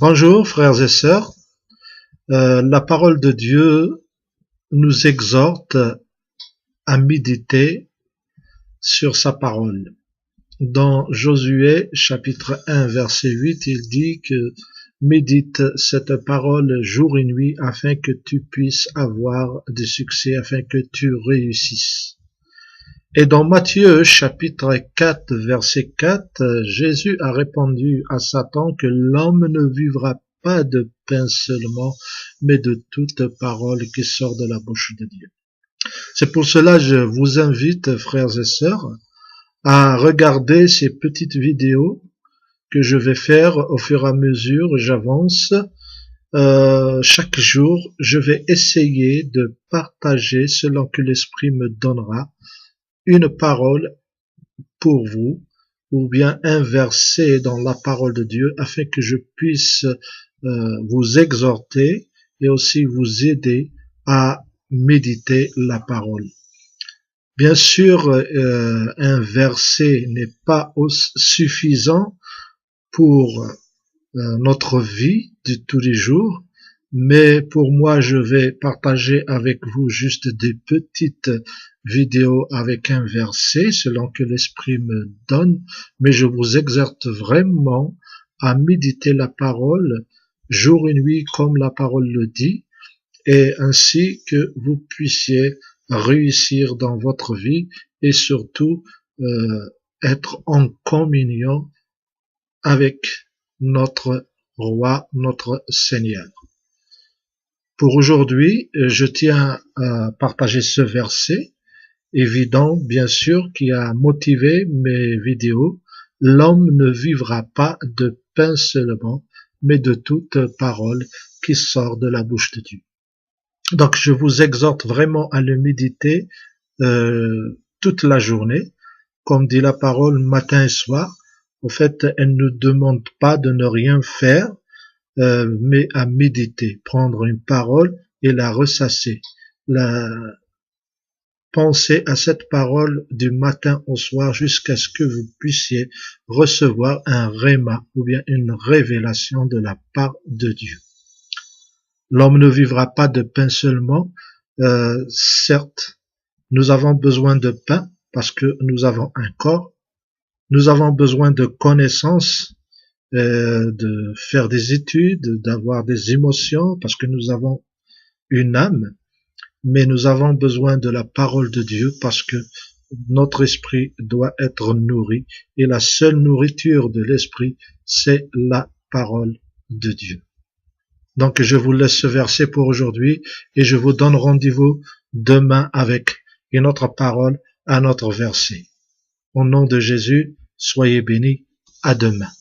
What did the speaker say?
Bonjour frères et sœurs. La parole de Dieu nous exhorte à méditer sur sa parole. Dans Josué chapitre 1 verset 8, il dit que médite cette parole jour et nuit afin que tu puisses avoir du succès, afin que tu réussisses. Et dans Matthieu chapitre 4 verset 4, Jésus a répondu à Satan que l'homme ne vivra pas de pain seulement, mais de toute parole qui sort de la bouche de Dieu. C'est pour cela que je vous invite, frères et sœurs, à regarder ces petites vidéos que je vais faire au fur et à mesure où j'avance. Chaque jour, je vais essayer de partager selon que l'Esprit me donnera une parole pour vous, ou bien un verset dans la parole de Dieu, afin que je puisse vous exhorter et aussi vous aider à méditer la parole. Bien sûr, un verset n'est pas suffisant pour notre vie de tous les jours, mais pour moi, je vais partager avec vous juste des petites vidéos avec un verset selon que l'Esprit me donne, mais je vous exhorte vraiment à méditer la parole jour et nuit comme la parole le dit, et ainsi que vous puissiez réussir dans votre vie et surtout être en communion avec notre Roi, notre Seigneur. Pour aujourd'hui, je tiens à partager ce verset, évident bien sûr, qui a motivé mes vidéos. L'homme ne vivra pas de pain seulement, mais de toute parole qui sort de la bouche de Dieu. Donc je vous exhorte vraiment à le méditer toute la journée, comme dit la parole matin et soir. En fait, elle ne demande pas de ne rien faire, mais à méditer, prendre une parole et la ressasser, penser à cette parole du matin au soir jusqu'à ce que vous puissiez recevoir un réma ou bien une révélation de la part de Dieu. L'homme ne vivra pas de pain seulement. Certes, nous avons besoin de pain parce que nous avons un corps. Nous avons besoin de connaissances, de faire des études, d'avoir des émotions, parce que nous avons une âme, mais nous avons besoin de la parole de Dieu parce que notre esprit doit être nourri, et la seule nourriture de l'esprit, c'est la parole de Dieu. Donc je vous laisse ce verset pour aujourd'hui, et je vous donne rendez-vous demain avec une autre parole, un autre verset. Au nom de Jésus, soyez bénis, à demain.